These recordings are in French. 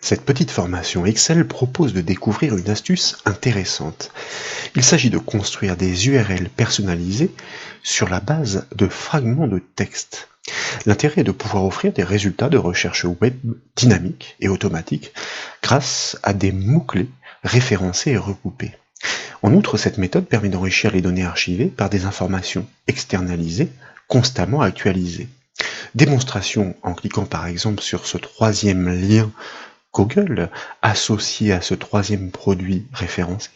Cette petite formation Excel propose de découvrir une astuce intéressante. Il s'agit de construire des URL personnalisées sur la base de fragments de texte. L'intérêt est de pouvoir offrir des résultats de recherche web dynamiques et automatiques grâce à des mots-clés référencés et recoupés. En outre, cette méthode permet d'enrichir les données archivées par des informations externalisées constamment actualisées. Démonstration en cliquant par exemple sur ce troisième lien Google, associé à ce troisième produit référencé,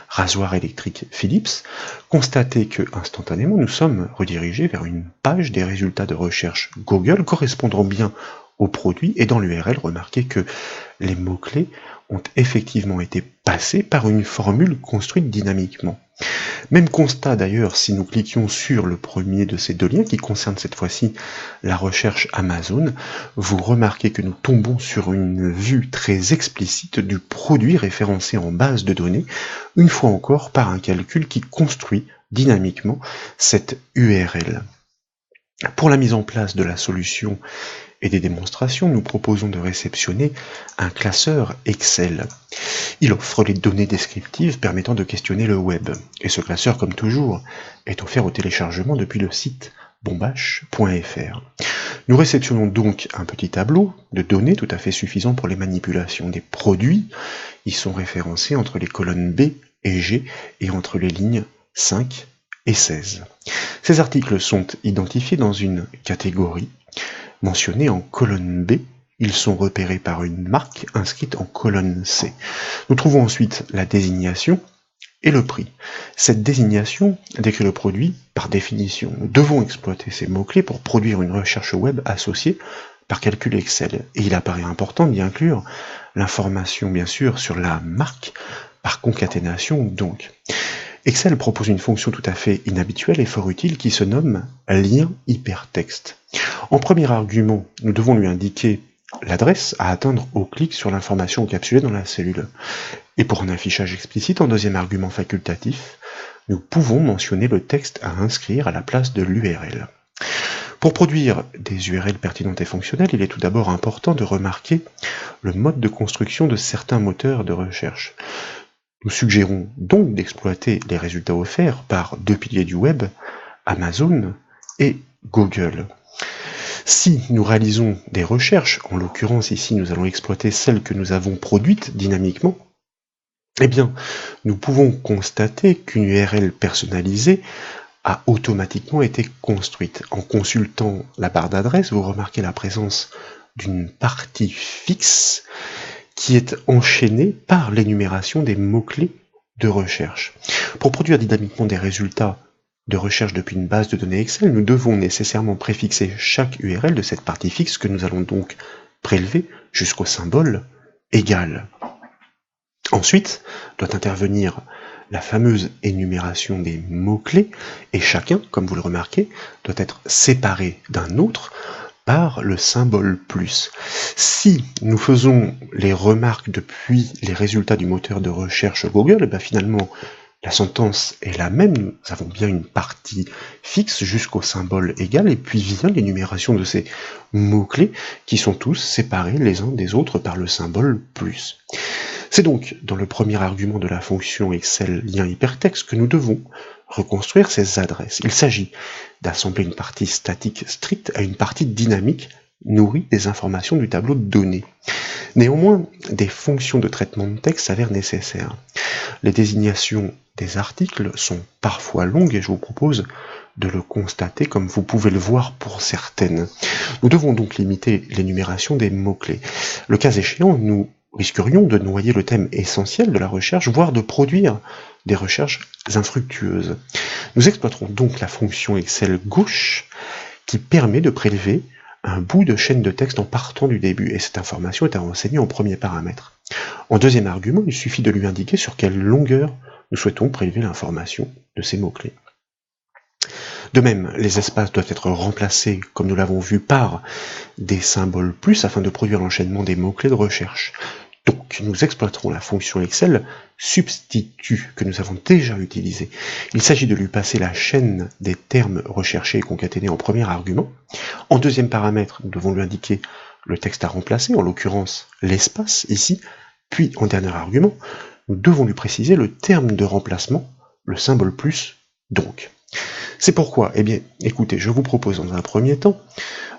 rasoir électrique Philips, constatez que, instantanément, nous sommes redirigés vers une page des résultats de recherche Google correspondant bien au produit, et dans l'URL, remarquez que les mots-clés ont effectivement été passés par une formule construite dynamiquement. Même constat d'ailleurs si nous cliquions sur le premier de ces deux liens qui concerne cette fois-ci la recherche Amazon, vous remarquez que nous tombons sur une vue très explicite du produit référencé en base de données, une fois encore par un calcul qui construit dynamiquement cette URL. Pour la mise en place de la solution et des démonstrations, nous proposons de réceptionner un classeur Excel. Il offre les données descriptives permettant de questionner le web. Et ce classeur, comme toujours, est offert au téléchargement depuis le site bombache.fr. Nous réceptionnons donc un petit tableau de données tout à fait suffisant pour les manipulations des produits. Ils sont référencés entre les colonnes B et G et entre les lignes 5 et 16. Ces articles sont identifiés dans une catégorie mentionnés en colonne B, ils sont repérés par une marque inscrite en colonne C. Nous trouvons ensuite la désignation et le prix. Cette désignation décrit le produit par définition. Nous devons exploiter ces mots-clés pour produire une recherche web associée par calcul Excel. Et il apparaît important d'y inclure l'information, bien sûr, sur la marque par concaténation donc. Excel propose une fonction tout à fait inhabituelle et fort utile qui se nomme lien hypertexte. En premier argument, nous devons lui indiquer l'adresse à atteindre au clic sur l'information encapsulée dans la cellule. Et pour un affichage explicite, en deuxième argument facultatif, nous pouvons mentionner le texte à inscrire à la place de l'URL. Pour produire des URL pertinentes et fonctionnelles, il est tout d'abord important de remarquer le mode de construction de certains moteurs de recherche. Nous suggérons donc d'exploiter les résultats offerts par deux piliers du web, Amazon et Google. Si nous réalisons des recherches, en l'occurrence ici nous allons exploiter celles que nous avons produites dynamiquement, eh bien nous pouvons constater qu'une URL personnalisée a automatiquement été construite. En consultant la barre d'adresse, vous remarquez la présence d'une partie fixe qui est enchaînée par l'énumération des mots-clés de recherche. Pour produire dynamiquement des résultats de recherche depuis une base de données Excel, nous devons nécessairement préfixer chaque URL de cette partie fixe que nous allons donc prélever jusqu'au symbole égal. Ensuite, doit intervenir la fameuse énumération des mots-clés, et chacun, comme vous le remarquez, doit être séparé d'un autre par le symbole plus. Si nous faisons les remarques depuis les résultats du moteur de recherche Google, et bien finalement la sentence est la même, nous avons bien une partie fixe jusqu'au symbole égal, et puis vient l'énumération de ces mots-clés qui sont tous séparés les uns des autres par le symbole plus. C'est donc dans le premier argument de la fonction Excel lien hypertexte que nous devons reconstruire ces adresses. Il s'agit d'assembler une partie statique stricte à une partie dynamique nourrie des informations du tableau de données. Néanmoins, des fonctions de traitement de texte s'avèrent nécessaires. Les désignations des articles sont parfois longues et je vous propose de le constater comme vous pouvez le voir pour certaines. Nous devons donc limiter l'énumération des mots-clés. Le cas échéant, nous risquerions de noyer le thème essentiel de la recherche, voire de produire des recherches infructueuses. Nous exploiterons donc la fonction Excel gauche qui permet de prélever un bout de chaîne de texte en partant du début, et cette information est à renseigner en premier paramètre. En deuxième argument, il suffit de lui indiquer sur quelle longueur nous souhaitons prélever l'information de ces mots-clés. De même, les espaces doivent être remplacés, comme nous l'avons vu, par des symboles plus afin de produire l'enchaînement des mots-clés de recherche. Donc, nous exploiterons la fonction Excel substitut que nous avons déjà utilisée. Il s'agit de lui passer la chaîne des termes recherchés et concaténés en premier argument. En deuxième paramètre, nous devons lui indiquer le texte à remplacer, en l'occurrence l'espace ici, puis en dernier argument, nous devons lui préciser le terme de remplacement, le symbole plus, donc. C'est pourquoi, eh bien, écoutez, je vous propose dans un premier temps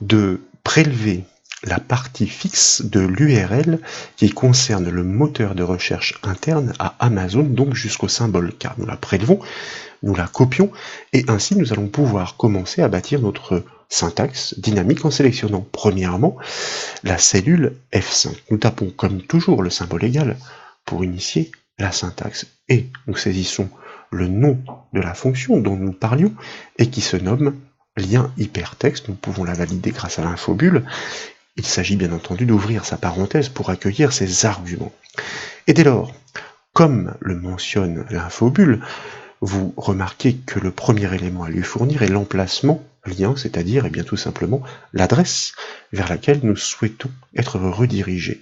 de prélever la partie fixe de l'URL qui concerne le moteur de recherche interne à Amazon, donc jusqu'au symbole car. Nous la prélevons, nous la copions, et ainsi nous allons pouvoir commencer à bâtir notre syntaxe dynamique en sélectionnant premièrement la cellule F5. Nous tapons comme toujours le symbole égal pour initier la syntaxe, et nous saisissons le nom de la fonction dont nous parlions et qui se nomme lien hypertexte. Nous pouvons la valider grâce à l'infobulle. Il s'agit bien entendu d'ouvrir sa parenthèse pour accueillir ces arguments. Et dès lors, comme le mentionne l'infobulle, vous remarquez que le premier élément à lui fournir est l'emplacement lien, c'est-à-dire et bien tout simplement l'adresse vers laquelle nous souhaitons être redirigés.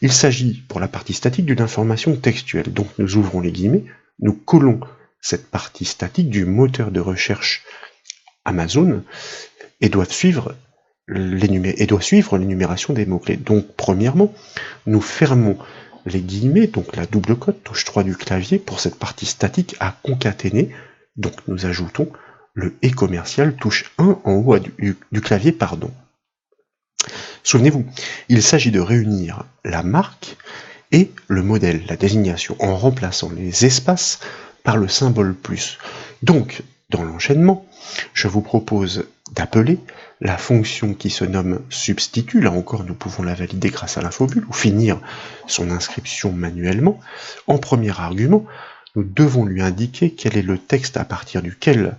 Il s'agit pour la partie statique d'une information textuelle, donc nous ouvrons les guillemets, nous collons cette partie statique du moteur de recherche Amazon et doit suivre l'énumération des mots-clés. Donc premièrement, nous fermons les guillemets, donc la double cote, touche 3 du clavier, pour cette partie statique à concaténer, donc nous ajoutons le et commercial, touche 1 en haut du clavier, pardon. Souvenez-vous, il s'agit de réunir la marque et le modèle, la désignation, en remplaçant les espaces par le symbole plus. Donc, dans l'enchaînement, je vous propose d'appeler la fonction qui se nomme substitut, là encore nous pouvons la valider grâce à l'infobulle, ou finir son inscription manuellement. En premier argument, nous devons lui indiquer quel est le texte à partir duquel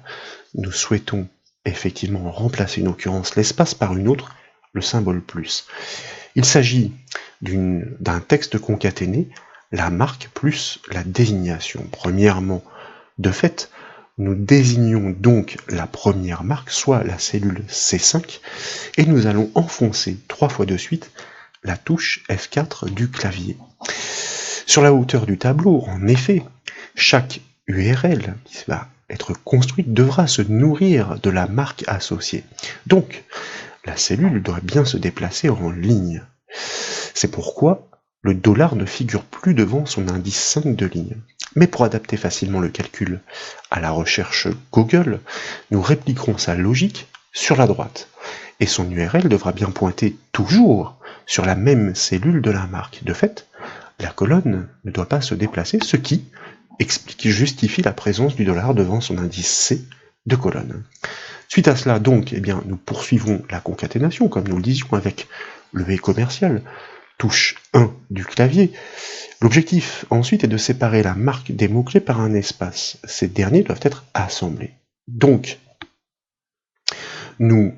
nous souhaitons effectivement remplacer une occurrence l'espace par une autre, le symbole plus. Il s'agit d'un texte concaténé, la marque plus la désignation. Premièrement, de fait, nous désignons donc la première marque, soit la cellule C5, et nous allons enfoncer 3 fois de suite la touche F4 du clavier. Sur la hauteur du tableau, en effet, chaque URL qui va être construite devra se nourrir de la marque associée. Donc, la cellule doit bien se déplacer en ligne. C'est pourquoi le dollar ne figure plus devant son indice 5 de ligne. Mais pour adapter facilement le calcul à la recherche Google, nous répliquerons sa logique sur la droite. Et son URL devra bien pointer toujours sur la même cellule de la marque. De fait, la colonne ne doit pas se déplacer, ce qui justifie la présence du dollar devant son indice C de colonne. Suite à cela, donc, eh bien, nous poursuivons la concaténation, comme nous le disions, avec le et commercial, touche 1 du clavier. L'objectif ensuite est de séparer la marque des mots-clés par un espace. Ces derniers doivent être assemblés. Donc, nous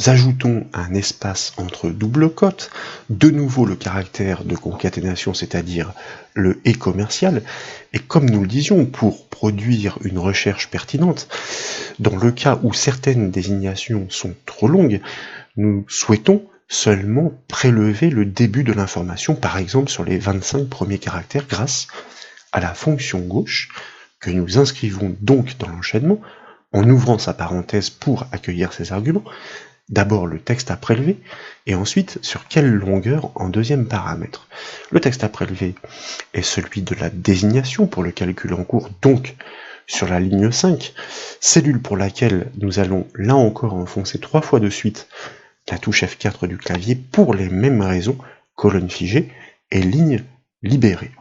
ajoutons un espace entre double cotes, de nouveau le caractère de concaténation, c'est-à-dire le et commercial, et comme nous le disions, pour produire une recherche pertinente, dans le cas où certaines désignations sont trop longues, nous souhaitons seulement prélever le début de l'information, par exemple sur les 25 premiers caractères, grâce à la fonction gauche, que nous inscrivons donc dans l'enchaînement, en ouvrant sa parenthèse pour accueillir ces arguments, d'abord le texte à prélever, et ensuite sur quelle longueur en deuxième paramètre. Le texte à prélever est celui de la désignation pour le calcul en cours, donc sur la ligne 5, cellule pour laquelle nous allons là encore enfoncer 3 fois de suite la touche F4 du clavier pour les mêmes raisons, colonne figée et ligne libérée.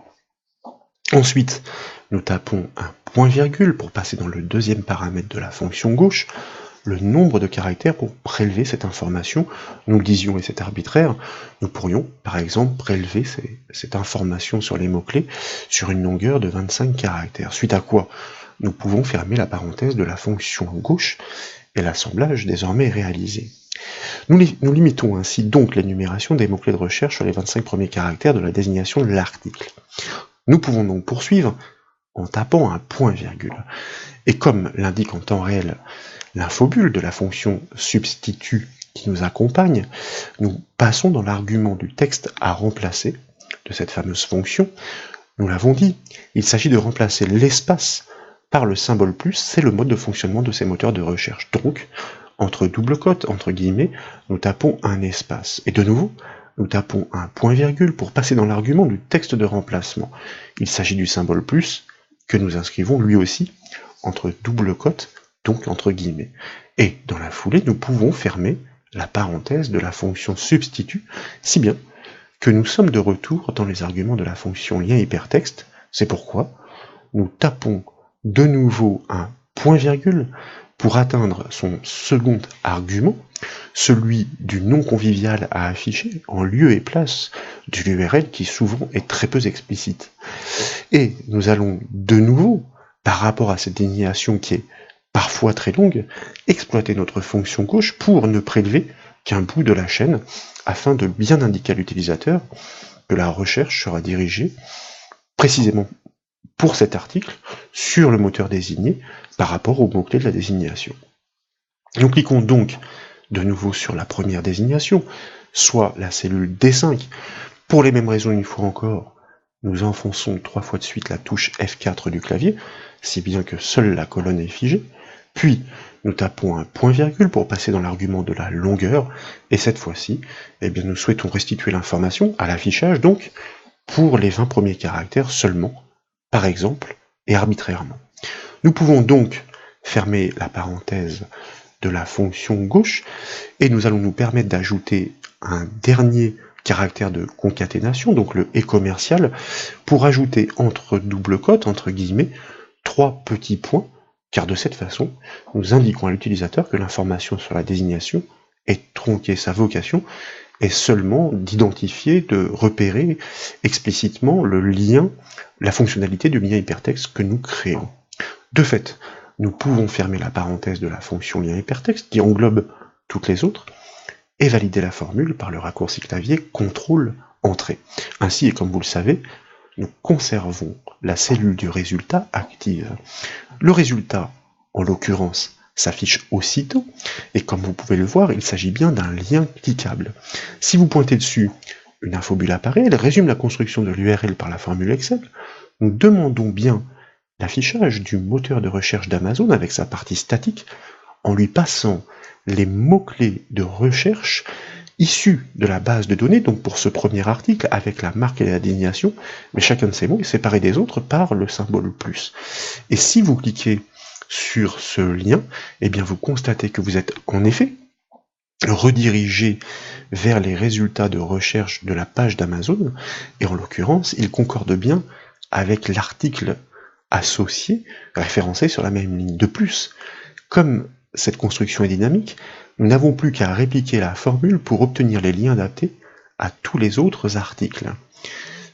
Ensuite, nous tapons un point-virgule pour passer dans le deuxième paramètre de la fonction gauche, le nombre de caractères pour prélever cette information. Nous le disions et c'est arbitraire, nous pourrions par exemple prélever cette information sur les mots-clés sur une longueur de 25 caractères, suite à quoi nous pouvons fermer la parenthèse de la fonction gauche et l'assemblage désormais est réalisé. Nous limitons ainsi donc l'énumération des mots-clés de recherche sur les 25 premiers caractères de la désignation de l'article. Nous pouvons donc poursuivre en tapant un point-virgule. Et comme l'indique en temps réel l'infobulle de la fonction substitut qui nous accompagne, nous passons dans l'argument du texte à remplacer de cette fameuse fonction. Nous l'avons dit, il s'agit de remplacer l'espace par le symbole plus, c'est le mode de fonctionnement de ces moteurs de recherche. Donc, entre double cote, entre guillemets, nous tapons un espace. Et de nouveau, nous tapons un point-virgule pour passer dans l'argument du texte de remplacement. Il s'agit du symbole plus que nous inscrivons lui aussi entre double cote, donc entre guillemets. Et dans la foulée, nous pouvons fermer la parenthèse de la fonction substitut, si bien que nous sommes de retour dans les arguments de la fonction lien hypertexte. C'est pourquoi nous tapons de nouveau un point-virgule pour atteindre son second argument, celui du nom convivial à afficher en lieu et place de l'URL qui souvent est très peu explicite. Et nous allons de nouveau, par rapport à cette désignation qui est parfois très longue, exploiter notre fonction gauche pour ne prélever qu'un bout de la chaîne afin de bien indiquer à l'utilisateur que la recherche sera dirigée précisément pour cet article sur le moteur désigné par rapport au mot-clé de la désignation. Nous cliquons donc de nouveau sur la première désignation, soit la cellule D5. Pour les mêmes raisons, une fois encore, nous enfonçons 3 fois de suite la touche F4 du clavier, si bien que seule la colonne est figée, puis nous tapons un point-virgule pour passer dans l'argument de la longueur, et cette fois-ci, eh bien, nous souhaitons restituer l'information à l'affichage, donc pour les 20 premiers caractères seulement, par exemple, et arbitrairement. Nous pouvons donc fermer la parenthèse de la fonction gauche, et nous allons nous permettre d'ajouter un dernier caractère de concaténation, donc le et commercial, pour ajouter entre double cote, entre guillemets, 3 petits points, car de cette façon, nous indiquons à l'utilisateur que l'information sur la désignation est tronquée. Sa vocation est seulement d'identifier, de repérer explicitement le lien, la fonctionnalité du lien hypertexte que nous créons. De fait, nous pouvons fermer la parenthèse de la fonction lien hypertexte qui englobe toutes les autres et valider la formule par le raccourci clavier CTRL Entrée. Ainsi, et comme vous le savez, nous conservons la cellule du résultat active. Le résultat, en l'occurrence, s'affiche aussitôt, et comme vous pouvez le voir, il s'agit bien d'un lien cliquable. Si vous pointez dessus, une infobulle apparaît, elle résume la construction de l'URL par la formule Excel. Nous demandons bien l'affichage du moteur de recherche d'Amazon avec sa partie statique, en lui passant les mots-clés de recherche issus de la base de données, donc pour ce premier article, avec la marque et la désignation, mais chacun de ces mots est séparé des autres par le symbole plus. Et si vous cliquez sur ce lien, eh bien vous constatez que vous êtes en effet redirigé vers les résultats de recherche de la page d'Amazon, et en l'occurrence, il concorde bien avec l'article associé, référencé sur la même ligne. De plus, comme cette construction est dynamique, nous n'avons plus qu'à répliquer la formule pour obtenir les liens adaptés à tous les autres articles.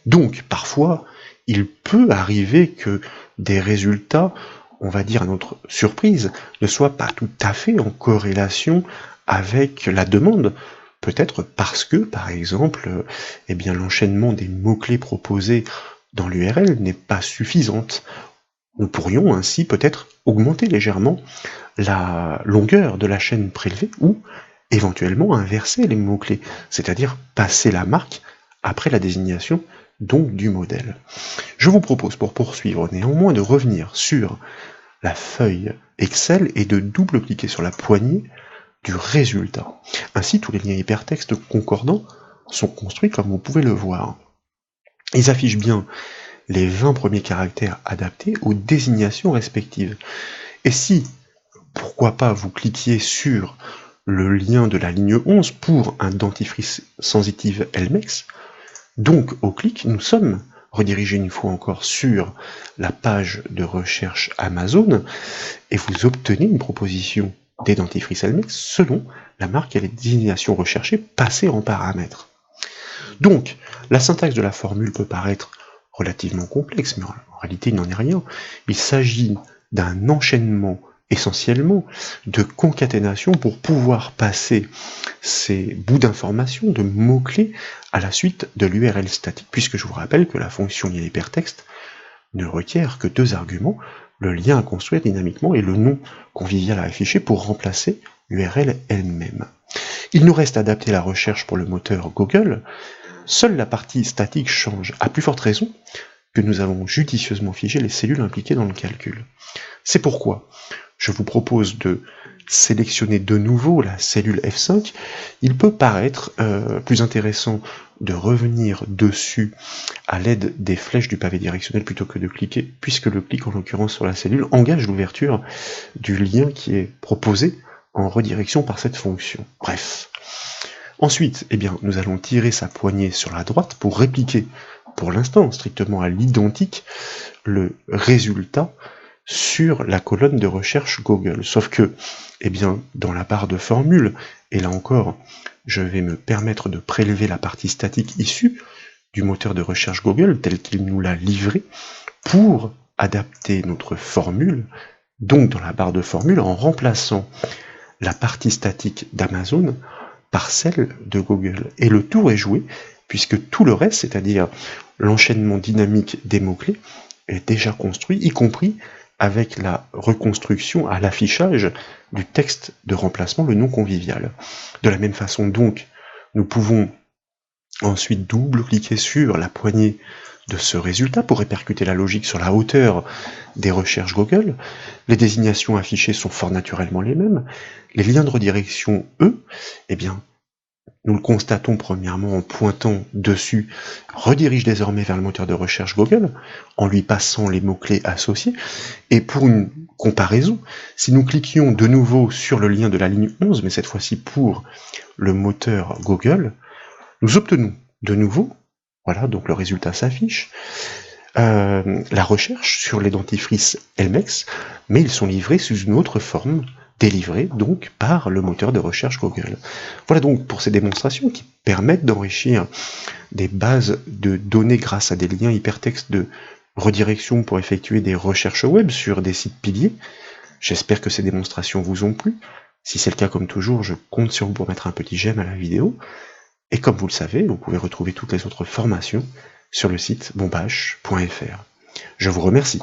Donc, parfois, il peut arriver que des résultats, on va dire à notre surprise, ne soient pas tout à fait en corrélation avec la demande, peut-être parce que, par exemple, eh bien, l'enchaînement des mots-clés proposés dans l'URL n'est pas suffisante. Nous pourrions ainsi peut-être augmenter légèrement la longueur de la chaîne prélevée ou éventuellement inverser les mots-clés, c'est-à-dire passer la marque après la désignation donc du modèle. Je vous propose pour poursuivre néanmoins de revenir sur la feuille Excel et de double-cliquer sur la poignée du résultat. Ainsi, tous les liens hypertextes concordants sont construits comme vous pouvez le voir. Ils affichent bien les 20 premiers caractères adaptés aux désignations respectives. Et si, pourquoi pas, vous cliquiez sur le lien de la ligne 11 pour un dentifrice sensitive Elmex, donc au clic, nous sommes redirigés une fois encore sur la page de recherche Amazon, et vous obtenez une proposition des dentifrices Elmex selon la marque et les désignations recherchées passées en paramètres. Donc, la syntaxe de la formule peut paraître relativement complexe, mais en réalité il n'en est rien. Il s'agit d'un enchaînement essentiellement de concaténation pour pouvoir passer ces bouts d'informations, de mots-clés, à la suite de l'URL statique, puisque je vous rappelle que la fonction lien hypertexte ne requiert que 2 arguments, le lien à construire dynamiquement et le nom convivial à afficher pour remplacer l'URL elle-même. Il nous reste à adapter la recherche pour le moteur Google. Seule la partie statique change, à plus forte raison que nous avons judicieusement figé les cellules impliquées dans le calcul. C'est pourquoi je vous propose de sélectionner de nouveau la cellule F5, il peut paraître plus intéressant de revenir dessus à l'aide des flèches du pavé directionnel plutôt que de cliquer, puisque le clic en l'occurrence sur la cellule engage l'ouverture du lien qui est proposé en redirection par cette fonction. Bref. Ensuite, eh bien, nous allons tirer sa poignée sur la droite pour répliquer, pour l'instant strictement à l'identique, le résultat sur la colonne de recherche Google. Sauf que, eh bien, dans la barre de formule, et là encore, je vais me permettre de prélever la partie statique issue du moteur de recherche Google tel qu'il nous l'a livré pour adapter notre formule, donc dans la barre de formule, en remplaçant la partie statique d'Amazon par celle de Google. Et le tour est joué, puisque tout le reste, c'est-à-dire l'enchaînement dynamique des mots-clés, est déjà construit, y compris avec la reconstruction à l'affichage du texte de remplacement, le nom convivial. De la même façon donc, nous pouvons ensuite double-cliquer sur la poignée de ce résultat pour répercuter la logique sur la hauteur des recherches Google. Les désignations affichées sont fort naturellement les mêmes. Les liens de redirection, eux, eh bien, nous le constatons premièrement en pointant dessus, redirige désormais vers le moteur de recherche Google, en lui passant les mots-clés associés. Et pour une comparaison, si nous cliquions de nouveau sur le lien de la ligne 11, mais cette fois-ci pour le moteur Google, nous obtenons de nouveau, voilà, donc le résultat s'affiche, la recherche sur les dentifrices Elmex, mais ils sont livrés sous une autre forme, délivrés donc par le moteur de recherche Google. Voilà donc pour ces démonstrations qui permettent d'enrichir des bases de données grâce à des liens hypertextes de redirection pour effectuer des recherches web sur des sites piliers. J'espère que ces démonstrations vous ont plu. Si c'est le cas, comme toujours, je compte sur vous pour mettre un petit j'aime à la vidéo. Et comme vous le savez, vous pouvez retrouver toutes les autres formations sur le site bombache.fr. Je vous remercie.